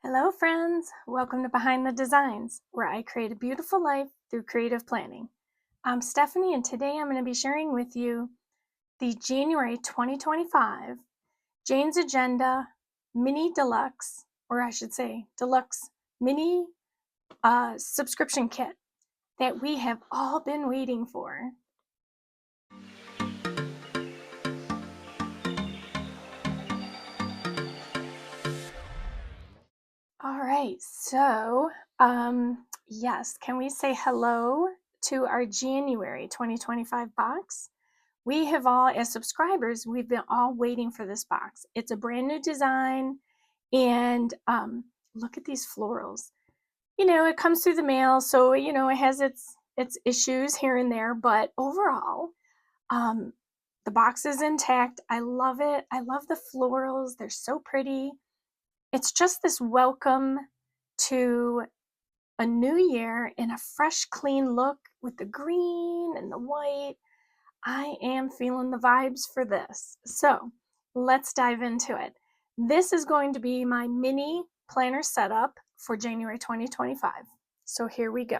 Hello friends, welcome to Behind the Designs, where I create a beautiful life through creative planning. I'm Stephanie and today I'm going to be sharing with you the January 2025 Jane's Agenda Mini Deluxe, or I should say Deluxe Mini subscription kit that we have all been waiting for. All right, so yes, can we say hello to our January 2025 box? We have all, as subscribers, we've been all waiting for this box. It's a brand new design, and look at these florals. You know, it comes through the mail, so you know it has its issues here and there, but overall, the box is intact. I love it. I love the florals. They're so pretty. It's just this welcome to a new year in a fresh, clean look with the green and the white. I am feeling the vibes for this. So let's dive into it. This is going to be my mini planner setup for January 2025. So here we go.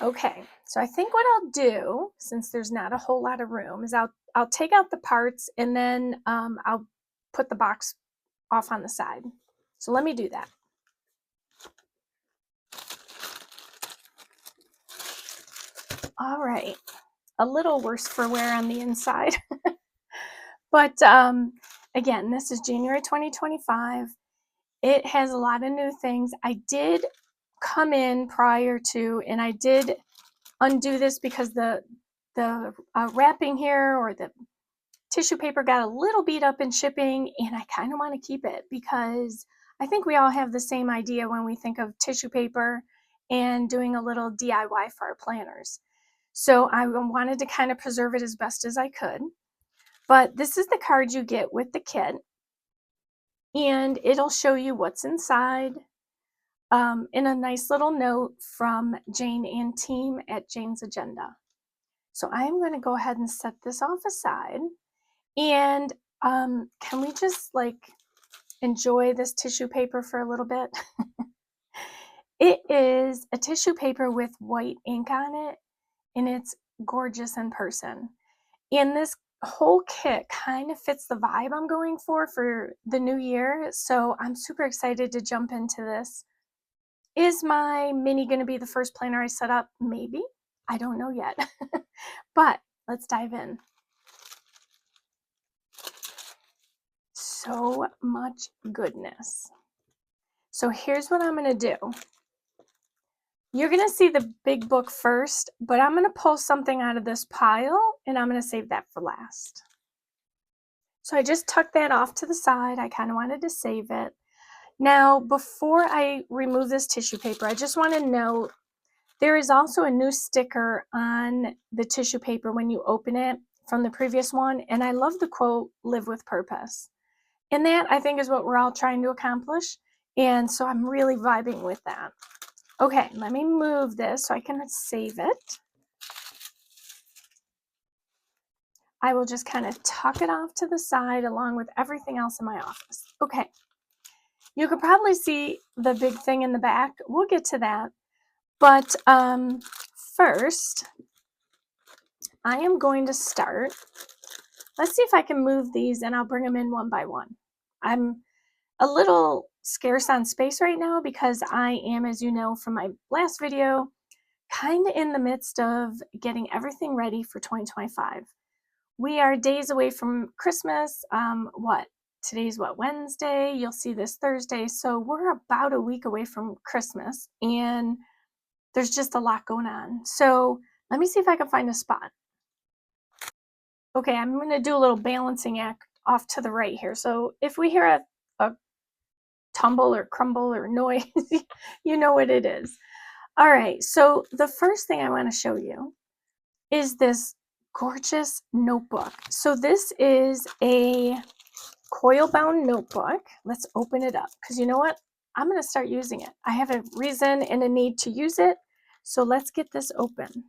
Okay, so I think what I'll do, since there's not a whole lot of room, is I'll take out the parts and then I'll put the box off on the side. So let me do that. All right, a little worse for wear on the inside. But again, this is January 2025. It has a lot of new things. I did come in prior to, and I did undo this because the wrapping here or the tissue paper got a little beat up in shipping, and I kind of want to keep it because I think we all have the same idea when we think of tissue paper and doing a little DIY for our planners. So I wanted to kind of preserve it as best as I could. But this is the card you get with the kit, and it'll show you what's inside in a nice little note from Jane and team at Jane's Agenda. So I'm going to go ahead and set this off aside, and can we just enjoy this tissue paper for a little bit? It is a tissue paper with white ink on it, and it's gorgeous in person. And this whole kit kind of fits the vibe I'm going for the new year, so I'm super excited to jump into this. Is my mini going to be the first planner I set up? Maybe. I don't know yet. But let's dive in. So much goodness. So here's what I'm going to do. You're going to see the big book first, but I'm going to pull something out of this pile, and I'm going to save that for last. So I just tucked that off to the side. I kind of wanted to save it. Now, before I remove this tissue paper, I just want to note there is also a new sticker on the tissue paper when you open it from the previous one, and I love the quote, "Live with purpose." And that, I think, is what we're all trying to accomplish, and so I'm really vibing with that. Okay, let me move this so I can save it. I will just kind of tuck it off to the side along with everything else in my office. Okay, you could probably see the big thing in the back. We'll get to that. But first, I am going to start. Let's see if I can move these and I'll bring them in one by one. I'm a little scarce on space right now because I am, as you know from my last video, kind of in the midst of getting everything ready for 2025. We are days away from Christmas. Today's Wednesday? You'll see this Thursday. So we're about a week away from Christmas, and there's just a lot going on. So let me see if I can find a spot. Okay, I'm going to do a little balancing act off to the right here. So if we hear a tumble or crumble or noise, you know what it is. All right, so the first thing I want to show you is this gorgeous notebook. So this is a coil bound notebook. Let's open it up because you know what? I'm going to start using it. I have a reason and a need to use it. So let's get this open.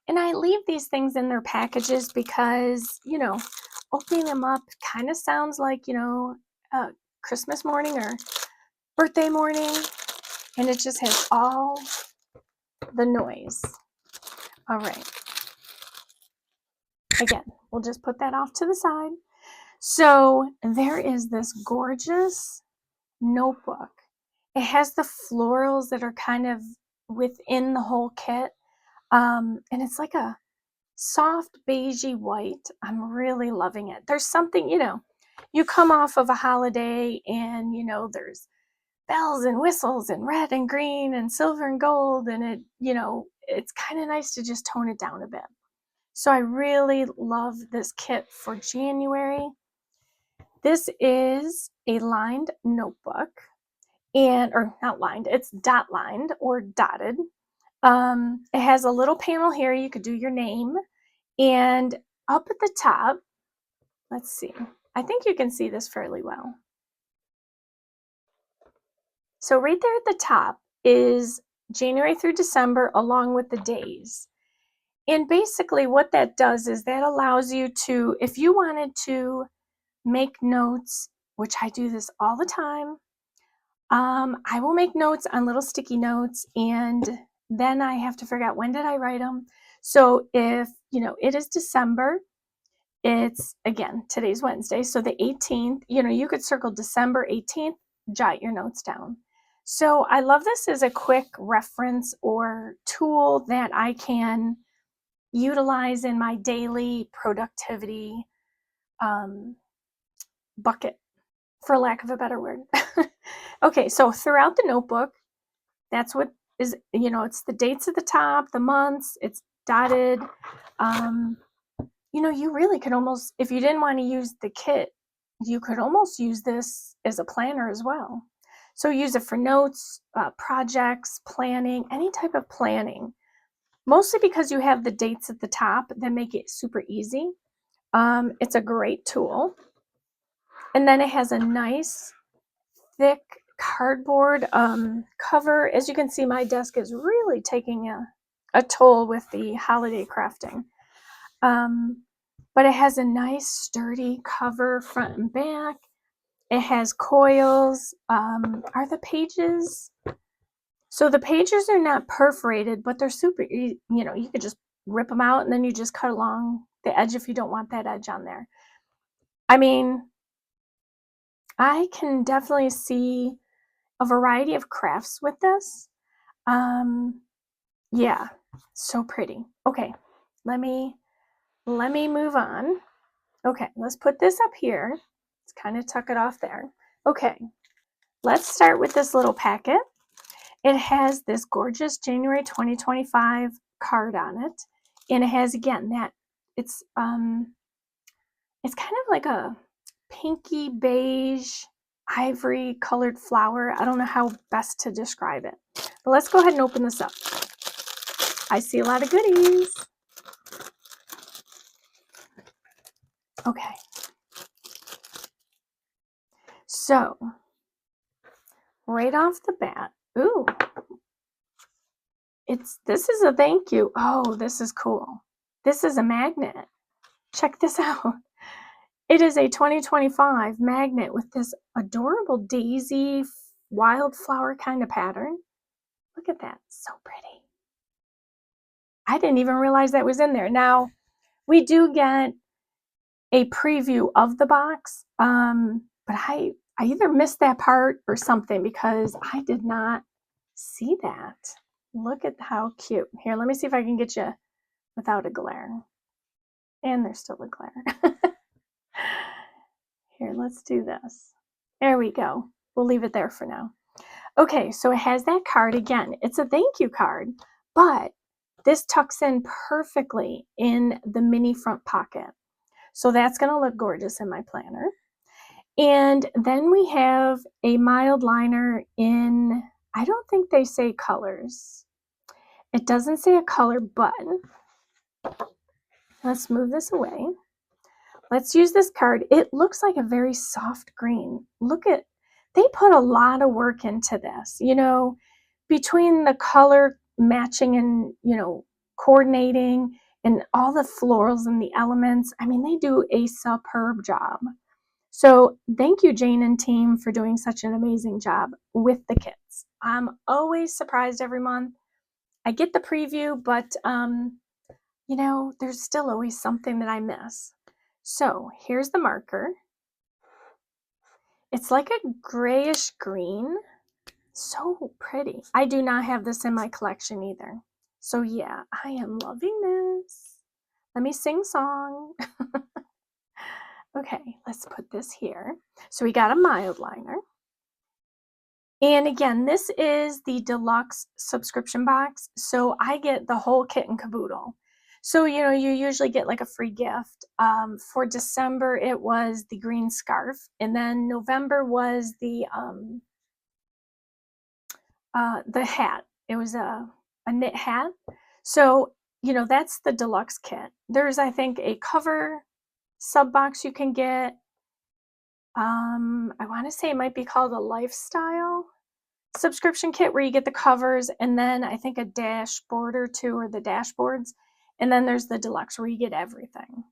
And I leave these things in their packages because, you know, opening them up kind of sounds like, you know, Christmas morning or birthday morning, and it just has all the noise. All right. Again, we'll just put that off to the side. So there is this gorgeous notebook. It has the florals that are kind of within the whole kit. And it's like a soft beigey white. I'm really loving it. There's something, you know, you come off of a holiday and, you know, there's bells and whistles and red and green and silver and gold. And it, you know, it's kind of nice to just tone it down a bit. So I really love this kit for January. This is a lined notebook, and or not lined, it's dot lined or dotted. It has a little panel here. You could do your name, and up at the top, let's see. I think you can see this fairly well. So right there at the top is January through December along with the days. And basically what that does is that allows you to, if you wanted to make notes, which I do this all the time, I will make notes on little sticky notes, and then I have to figure out when did I write them. So if, you know, it is December, it's, again, today's Wednesday, so the 18th, you know, you could circle December 18th, jot your notes down. So I love this as a quick reference or tool that I can utilize in my daily productivity bucket, for lack of a better word. Okay, so throughout the notebook, that's what is, you know, it's the dates at the top, the months, it's dotted. You know, you really could almost, if you didn't want to use the kit, you could almost use this as a planner as well. So use it for notes, projects, planning, any type of planning. Mostly because you have the dates at the top that make it super easy. It's a great tool. And then it has a nice thick cardboard cover. As you can see, my desk is really taking a toll with the holiday crafting. But it has a nice sturdy cover front and back. It has coils. Are the pages? So the pages are not perforated, but they're super, you know, you could just rip them out and then you just cut along the edge if you don't want that edge on there. I mean, I can definitely see a variety of crafts with this. Yeah, so pretty. Okay, let me move on. Okay, let's put this up here. Let's kind of tuck it off there. Okay, let's start with this little packet. It has this gorgeous January 2025 card on it, and it has, again, that it's kind of like a pinky beige ivory colored flower. I don't know how best to describe it, but let's go ahead and open this up. I see a lot of goodies. Okay, so right off the bat, ooh, this is a thank you. Oh, this is cool. This is a magnet. Check this out. It is a 2025 magnet with this adorable daisy wildflower kind of pattern. Look at that, so pretty. I didn't even realize that was in there. Now, we do get a preview of the box, but I either missed that part or something because I did not see that. Look at how cute. Here, let me see if I can get you without a glare. And there's still a glare. Here, let's do this. There we go. We'll leave it there for now. Okay, so it has that card again. It's a thank you card, but this tucks in perfectly in the mini front pocket. So that's going to look gorgeous in my planner. And then we have a mild liner in, I don't think they say colors. It doesn't say a color, but let's move this away. Let's use this card. It looks like a very soft green. Look at, they put a lot of work into this, you know, between the color matching and, you know, coordinating and all the florals and the elements. I mean, they do a superb job. So thank you, Jane and team, for doing such an amazing job with the kits. I'm always surprised every month. I get the preview, but you know, there's still always something that I miss. So here's the marker. It's like a grayish green. So pretty. I do not have this in my collection either. So yeah, I am loving this. Let me sing song. Okay, let's put this here. So we got a mild liner. And again, this is the deluxe subscription box. So I get the whole kit and caboodle. So, you know, you usually get like a free gift. For December, it was the green scarf. And then November was the hat. It was a knit hat. So, you know, that's the deluxe kit. There's, I think, a cover sub box you can get. I want to say it might be called a lifestyle subscription kit where you get the covers and then I think a dashboard or two, or the dashboards. And then there's the deluxe where you get everything.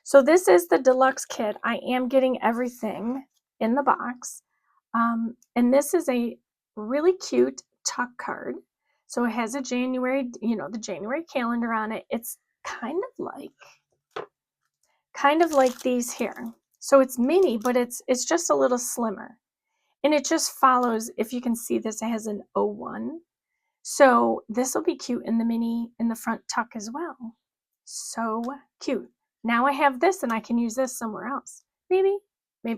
So this is the deluxe kit. I am getting everything in the box. And this is a really cute tuck card. So it has a January, you know, the January calendar on it. It's kind of like these here. So it's mini, but it's just a little slimmer. And it just follows, if you can see this, it has an 01. So this will be cute in the mini in the front tuck as well. So cute. Now I have this and I can use this somewhere else. Maybe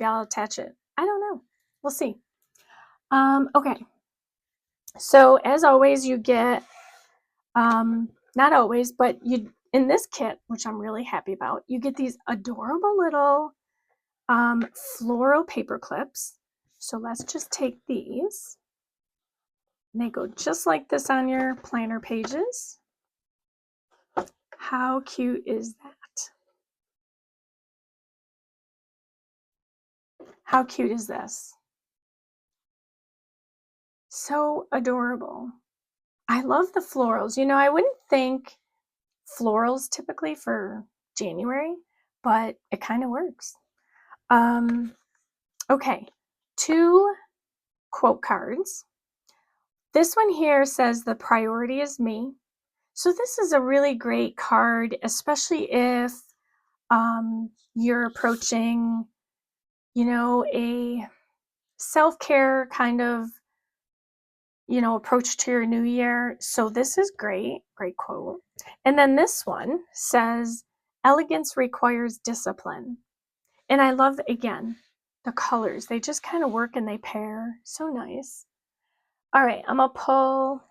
I'll attach it. I don't know. We'll see. Okay. So as always, you get, not always, but you, in this kit, which I'm really happy about, you get these adorable little floral paper clips. So let's just take these. And they go just like this on your planner pages. How cute is that? How cute is this? So adorable. I love the florals. You know, I wouldn't think florals typically for January, but it kind of works. Okay, 2 quote cards. This one here says the priority is me. So this is a really great card, especially if you're approaching, you know, a self-care kind of, you know, approach to your new year. So this is great quote. And then this one says, elegance requires discipline. And I love, again, the colors. They just kind of work and they pair. So nice. All right, I'm gonna pull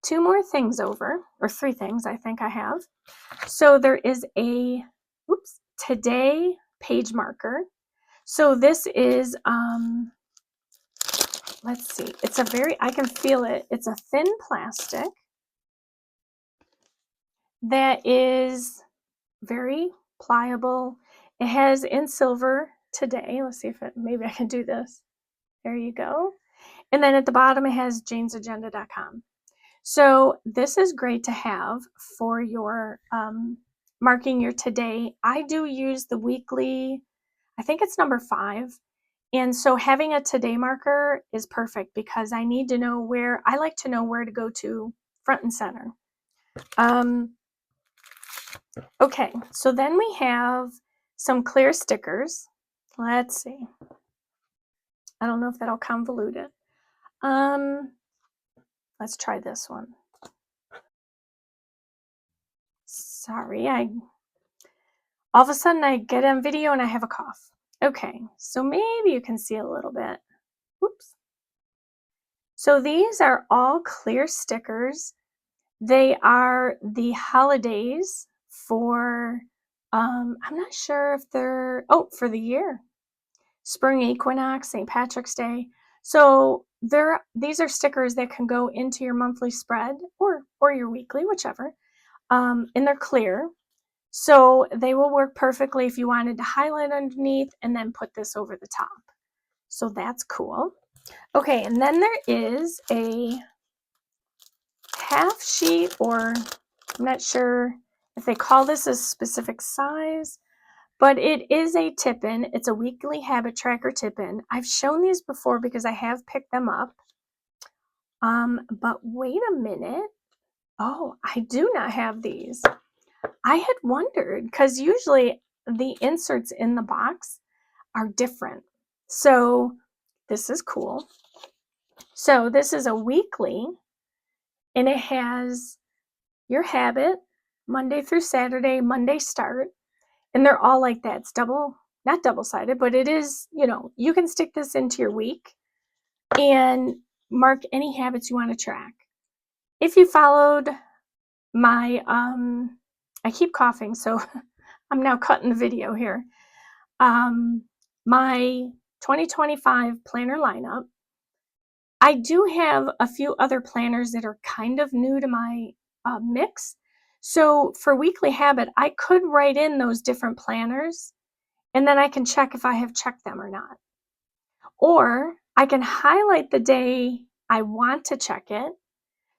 2 more things over, or 3 things I think I have. So there is a, today page marker. So this is, let's see, it's a very, I can feel it. It's a thin plastic that is very pliable. It has in silver today. Let's see if it, maybe I can do this. There you go. And then at the bottom, it has janesagenda.com. So this is great to have for your marking your today. I do use the weekly, I think it's number 5. And so having a today marker is perfect because I need to know where, I like to know where to go to front and center. Okay, so then we have some clear stickers. Let's see. I don't know if that'll convolute it. Let's try this one. Sorry, all of a sudden I get on video and I have a cough. Okay, so maybe you can see a little bit. Oops. So these are all clear stickers. They are the holidays for, I'm not sure if they're, for the year. Spring equinox, St. Patrick's Day. So these are stickers that can go into your monthly spread or your weekly, whichever. And they're clear. So they will work perfectly if you wanted to highlight underneath and then put this over the top. So that's cool. Okay, and then there is a half sheet, or I'm not sure if they call this a specific size, but it is a tip-in. It's a weekly habit tracker tip-in. I've shown these before because I have picked them up. But wait a minute. Oh, I do not have these. I had wondered because usually the inserts in the box are different. So this is cool. So this is a weekly, and it has your habit, Monday through Saturday, Monday start, and they're all like that. It's not double-sided, but it is, you can stick this into your week and mark any habits you want to track. If you followed my, I keep coughing, so I'm now cutting the video here. My 2025 planner lineup, I do have a few other planners that are kind of new to my mix. So for weekly habit, I could write in those different planners and then I can check if I have checked them or not. Or I can highlight the day I want to check it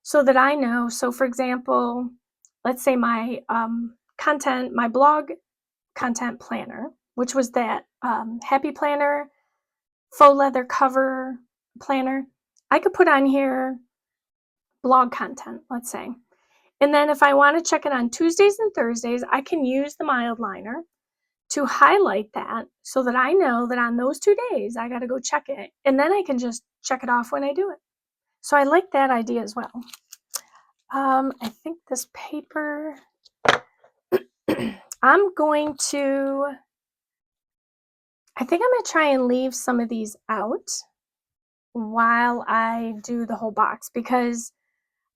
so that I know. So for example, let's say my my blog content planner, which was that happy planner, faux leather cover planner. I could put on here blog content, let's say. And then if I want to check it on Tuesdays and Thursdays, I can use the mild liner to highlight that so that I know that on those 2 days, I got to go check it. And then I can just check it off when I do it. So I like that idea as well. I think this paper, I think I'm going to try and leave some of these out while I do the whole box because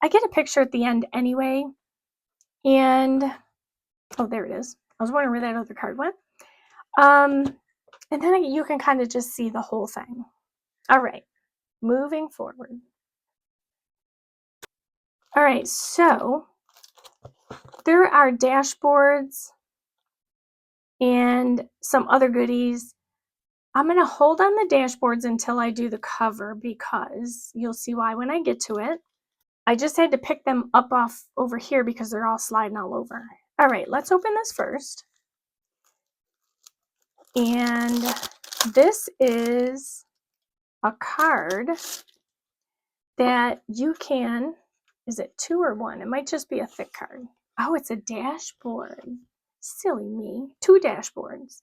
I get a picture at the end anyway. And, oh, there it is. I was wondering where that other card went. And then you can kind of just see the whole thing. All right, moving forward. All right, so there are dashboards and some other goodies. I'm going to hold on the dashboards until I do the cover because you'll see why when I get to it. I just had to pick them up off over here because they're all sliding all over. All right, let's open this first. And this is a card that you can, is it 2 or 1? It might just be a thick card. Oh, it's a dashboard. Silly me. 2 dashboards.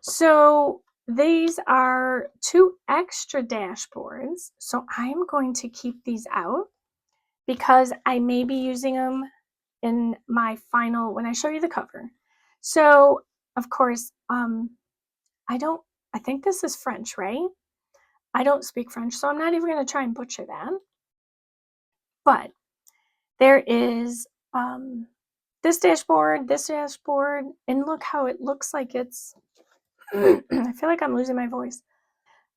So these are 2 extra dashboards. So I'm going to keep these out because I may be using them in my final, when I show you the cover. So of course, I think this is French, right? I don't speak French, so I'm not even going to try and butcher that. But there is this dashboard, and look how it looks like it's, I feel like I'm losing my voice.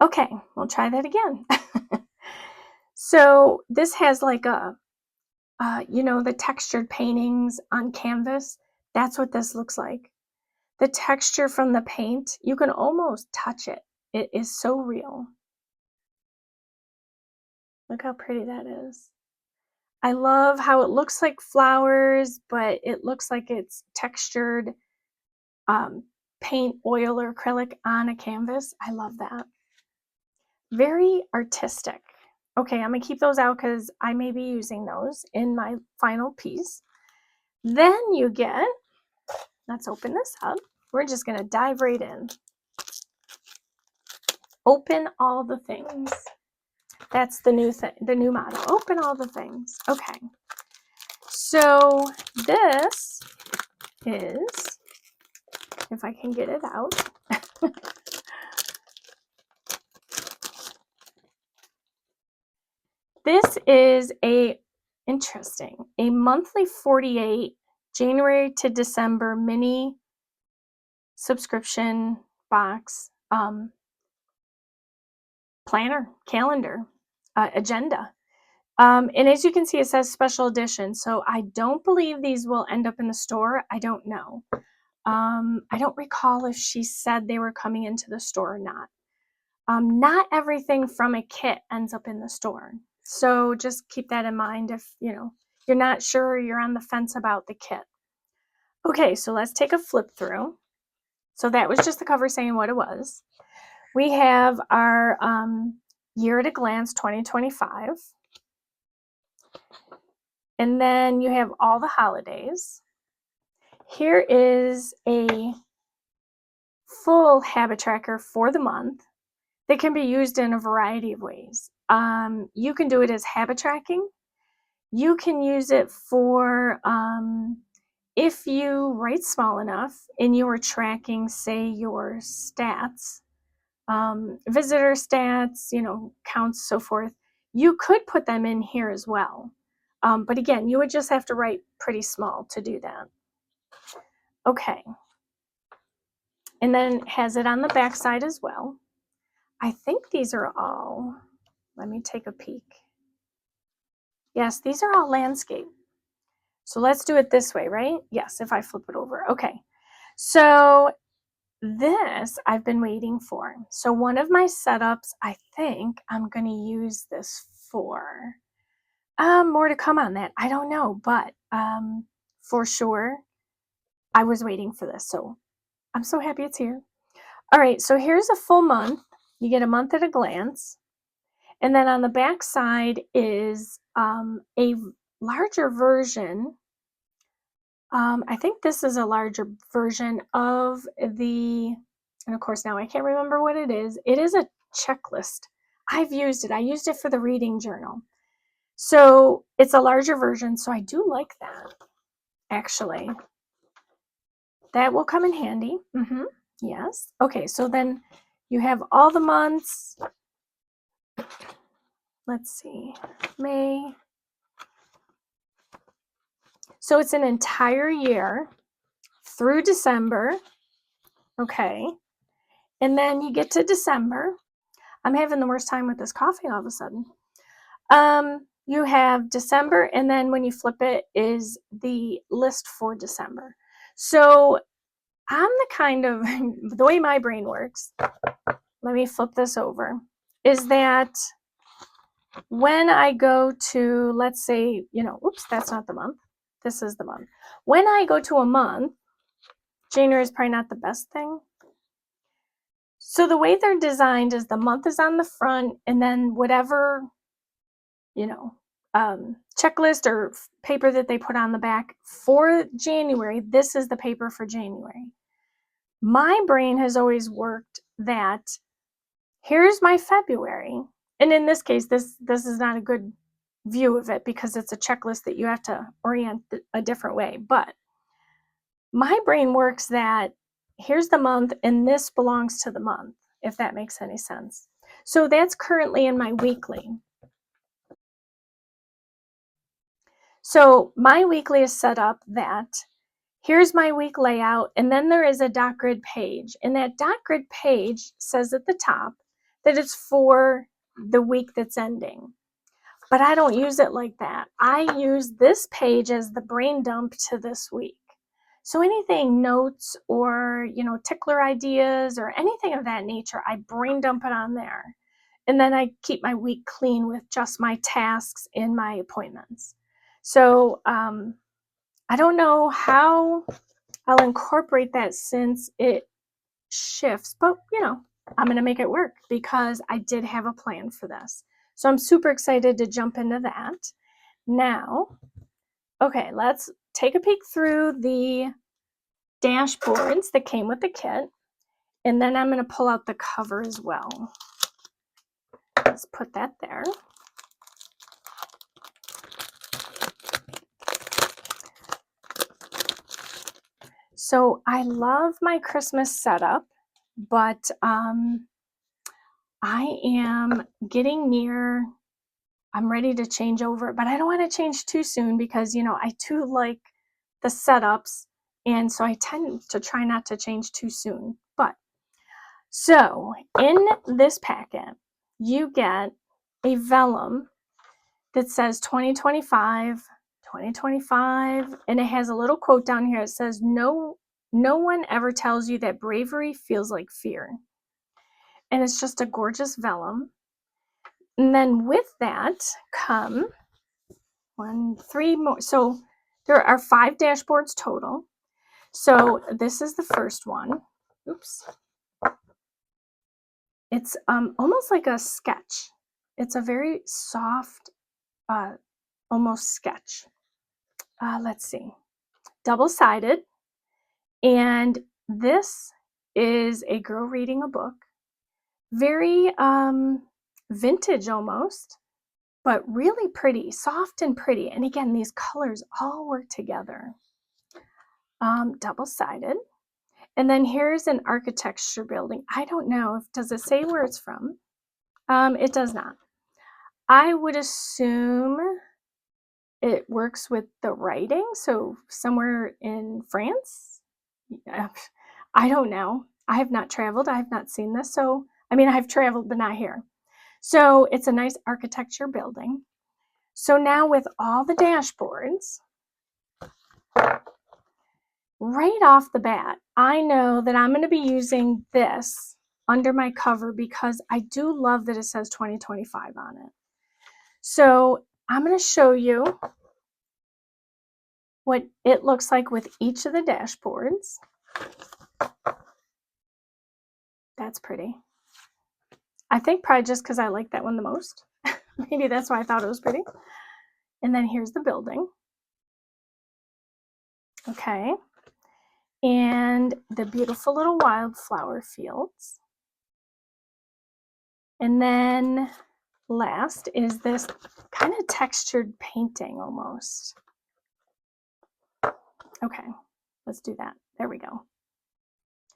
Okay, we'll try that again. So this has like the textured paintings on canvas. That's what this looks like. The texture from the paint, you can almost touch it. It is so real. Look how pretty that is. I love how it looks like flowers, but it looks like it's textured paint, oil, or acrylic on a canvas. I love that. Very artistic. Okay, I'm going to keep those out because I may be using those in my final piece. Then you get, let's open this up. We're just going to dive right in. Open all the things. That's the new thing, the new motto. Open all the things. Okay. So this is, if I can get it out. This is a monthly 48 January to December mini subscription box planner, calendar, agenda. And as you can see, it says special edition. So I don't believe these will end up in the store. I don't know. I don't recall if she said they were coming into the store or not. Not everything from a kit ends up in the store. So just keep that in mind if, you're not sure, you're on the fence about the kit. Okay, so let's take a flip through. So that was just the cover saying what it was. We have our Year at a Glance 2025. And then you have all the holidays. Here is a full habit tracker for the month that can be used in a variety of ways. You can do it as habit tracking. You can use it for if you write small enough and you are tracking, say, your stats, visitor stats, counts, so forth. You could put them in here as well. But again, you would just have to write pretty small to do that. Okay. And then it has it on the back side as well. I think these are all, let me take a peek. Yes, these are all landscape. So let's do it this way, right? Yes, if I flip it over. Okay. So this I've been waiting for. So one of my setups, I think I'm going to use this for. More to come on that. I don't know, but for sure, I was waiting for this. So I'm so happy it's here. All right, so here's a full month. You get a month at a glance. And then on the back side is a larger version. I think this is a larger version of the, and of course now I can't remember what it is. It is a checklist. I've used it. I used it for the reading journal. So it's a larger version, so I do like that, actually. That will come in handy. Yes. Okay, so then you have all the months. Let's see, May. So it's an entire year through December. Okay. And then you get to December. I'm having the worst time with this coffee all of a sudden. You have December, and then when you flip it is the list for December. So I'm the kind of, the way my brain works, let me flip this over, is that when I go to, let's say, oops, that's not the month. This is the month. When I go to a month, January is probably not the best thing. So the way they're designed is the month is on the front, and then whatever, checklist or paper that they put on the back for January, this is the paper for January. My brain has always worked that here's my February. And in this case, this is not a good view of it because it's a checklist that you have to orient a different way. But my brain works that here's the month and this belongs to the month, if that makes any sense. So that's currently in my weekly. So my weekly is set up that here's my week layout, and then there is a dot grid page. And that dot grid page says at the top that it's for the week that's ending. But I don't use it like that. I use this page as the brain dump to this week. So anything, notes or, tickler ideas or anything of that nature, I brain dump it on there. And then I keep my week clean with just my tasks and my appointments. So I don't know how I'll incorporate that since it shifts, but I'm going to make it work because I did have a plan for this. So I'm super excited to jump into that. Now, okay, let's take a peek through the dashboards that came with the kit. And then I'm going to pull out the cover as well. Let's put that there. So I love my Christmas setup, but I am getting near, I'm ready to change over, but I don't want to change too soon because, I do like the setups. And so I tend to try not to change too soon. But so in this packet, you get a vellum that says 2025, and it has a little quote down here. It says, no one ever tells you that bravery feels like fear. And it's just a gorgeous vellum. And then with that come three more. So there are 5 dashboards total. So this is the first one. Oops. It's almost like a sketch. It's a very soft, almost sketch. Let's see. Double-sided. And this is a girl reading a book. Very vintage almost, but really pretty, soft and pretty. And again, these colors all work together. Double-sided. And then here's an architecture building. I don't know, does it say where it's from? It does not. I would assume it works with the writing, so somewhere in France? Yeah. I don't know. I have not traveled. I have not seen this. So, I mean, I've traveled, but not here. So it's a nice architecture building. So now with all the dashboards, right off the bat, I know that I'm going to be using this under my cover because I do love that it says 2025 on it. So I'm going to show you what it looks like with each of the dashboards. That's pretty. I think probably just because I like that one the most. Maybe that's why I thought it was pretty. And then here's the building. Okay. And the beautiful little wildflower fields. And then last is this kind of textured painting almost. Okay, let's do that. There we go.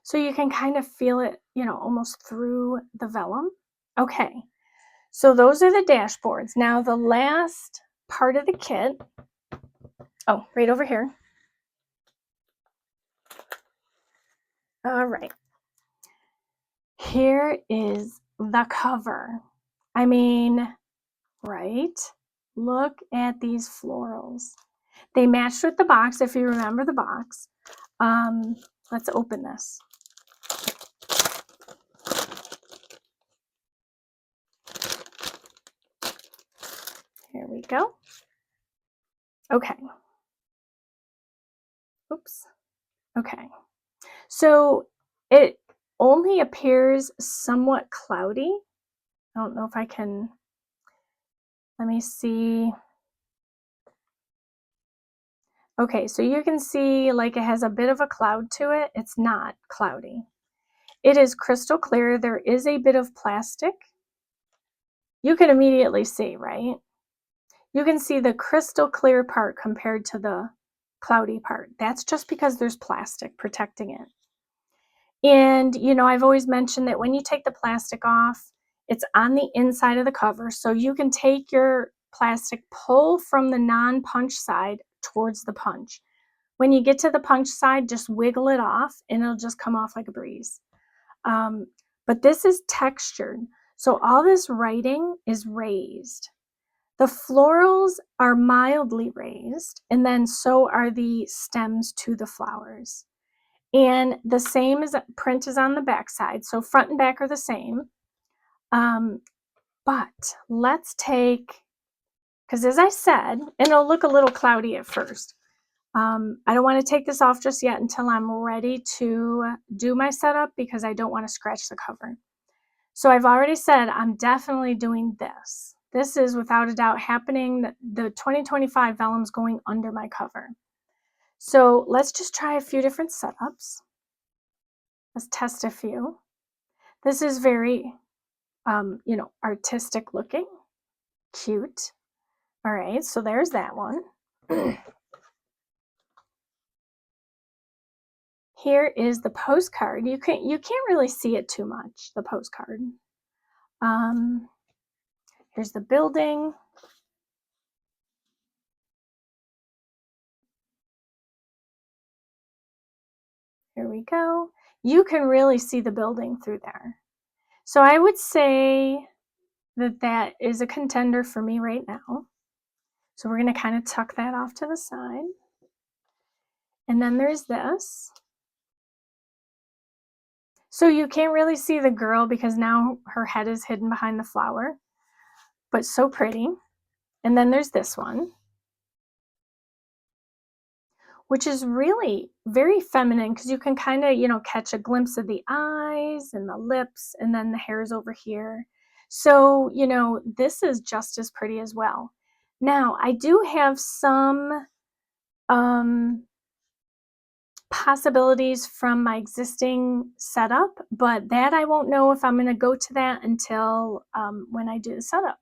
So you can kind of feel it, you know, almost through the vellum. Okay, so those are the dashboards. Now the last part of the kit, oh, right over here. All right. Here is the cover. I mean, right? Look at these florals. They matched with the box, if you remember the box. Let's open this. Here we go. Okay. Oops. Okay. So it only appears somewhat cloudy. I don't know if I can, let me see. Okay, so you can see like it has a bit of a cloud to it. It's not cloudy. It is crystal clear. There is a bit of plastic. You can immediately see, right? You can see the crystal clear part compared to the cloudy part. That's just because there's plastic protecting it. And, you know, I've always mentioned that when you take the plastic off, it's on the inside of the cover. So you can take your plastic, pull from the non-punch side towards the punch. When you get to the punch side, just wiggle it off and it'll just come off like a breeze. But this is textured. So all this writing is raised. The florals are mildly raised, and then so are the stems to the flowers. And the same as print is on the back side, so front and back are the same. But let's take, because as I said, and it'll look a little cloudy at first. I don't want to take this off just yet until I'm ready to do my setup because I don't want to scratch the cover. So I've already said I'm definitely doing this. This is without a doubt happening. The 2025 Vellum's going under my cover. So let's just try a few different setups. Let's test a few. This is very, you know, artistic looking, cute. All right, so there's that one. Here is the postcard. You can't really see it too much, the postcard. Here's the building. Here we go. You can really see the building through there. So I would say that that is a contender for me right now. So we're going to kind of tuck that off to the side. And then there's this. So you can't really see the girl because now her head is hidden behind the flower, but so pretty. And then there's this one. which is really very feminine because you can kind of, you know, catch a glimpse of the eyes and the lips and then the hairs over here. So, you know, this is just as pretty as well. Now, I do have some possibilities from my existing setup, but that I won't know if I'm going to go to that until when I do the setup.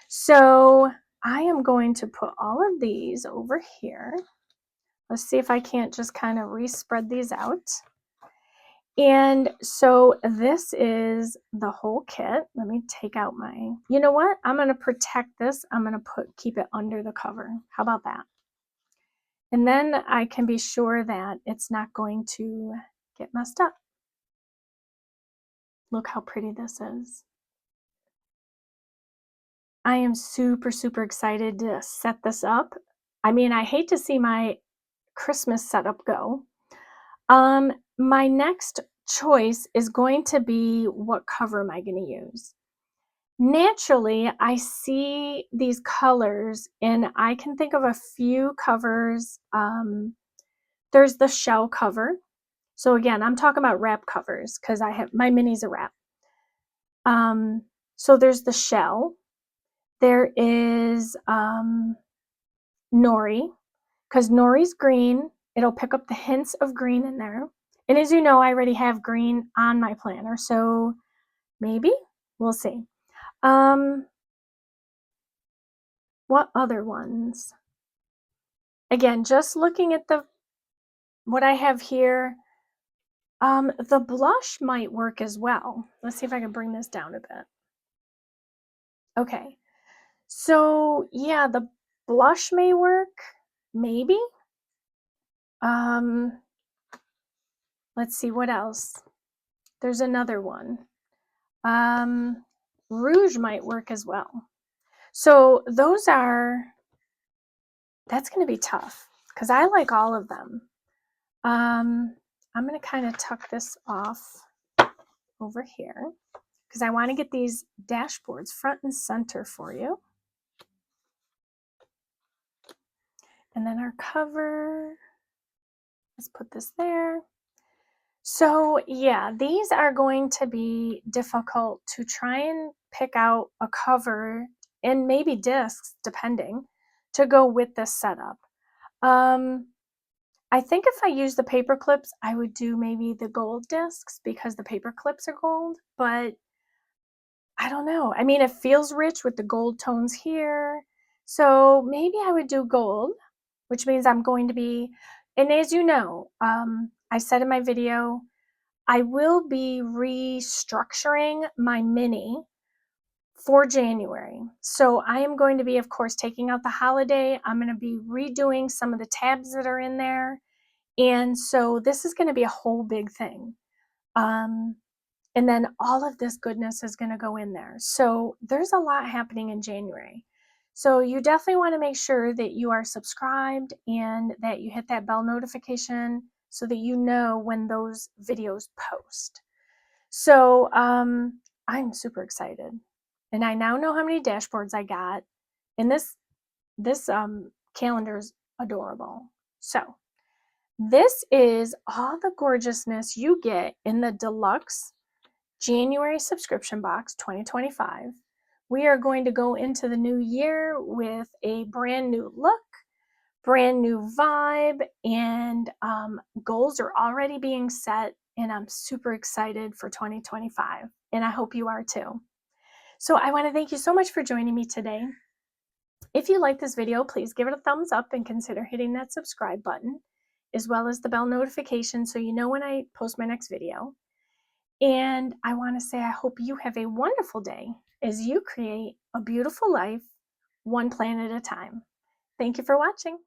So I am going to put all of these over here. Let's see if I can't just kind of respread these out. And so this is the whole kit. Let me take out my, you know what? I'm going to protect this. I'm going to keep it under the cover. How about that? And then I can be sure that it's not going to get messed up. Look how pretty this is. I am super, super excited to set this up. I mean, I hate to see my Christmas setup go. My next choice is going to be what cover am I going to use? Naturally, I see these colors and I can think of a few covers. There's the shell cover. So again, I'm talking about wrap covers because I have my minis are wrap. So there's the shell. There is nori, because nori's green. It'll pick up the hints of green in there. And as you know, I already have green on my planner, so maybe we'll see. What other ones? Again, just looking at what I have here, the blush might work as well. Let's see if I can bring this down a bit. Okay, so yeah, the blush may work, maybe. Let's see what else. There's another one. Rouge might work as well. So those are, that's going to be tough because I like all of them. I'm going to kind of tuck this off over here because I want to get these dashboards front and center for you. And then our cover, let's put this there. So yeah, these are going to be difficult to try and pick out a cover and maybe discs, depending, to go with this setup. I think if I use the paper clips, I would do maybe the gold discs because the paper clips are gold, but I don't know. I mean, it feels rich with the gold tones here. So maybe I would do gold, which means I'm going to be, and as you know, I said in my video, I will be restructuring my mini for January. So I am going to be, of course, taking out the holiday. I'm going to be redoing some of the tabs that are in there. And so this is going to be a whole big thing. And then all of this goodness is going to go in there. So there's a lot happening in January. So you definitely want to make sure that you are subscribed and that you hit that bell notification so that you know when those videos post. So I'm super excited. And I now know how many dashboards I got. And this calendar is adorable. So this is all the gorgeousness you get in the Deluxe January subscription box 2025. We are going to go into the new year with a brand new look, brand new vibe, and goals are already being set, and I'm super excited for 2025, and I hope you are too. So I want to thank you so much for joining me today. If you like this video, please give it a thumbs up and consider hitting that subscribe button, as well as the bell notification so you know when I post my next video. And I want to say I hope you have a wonderful day as you create a beautiful life, one plan at a time. Thank you for watching.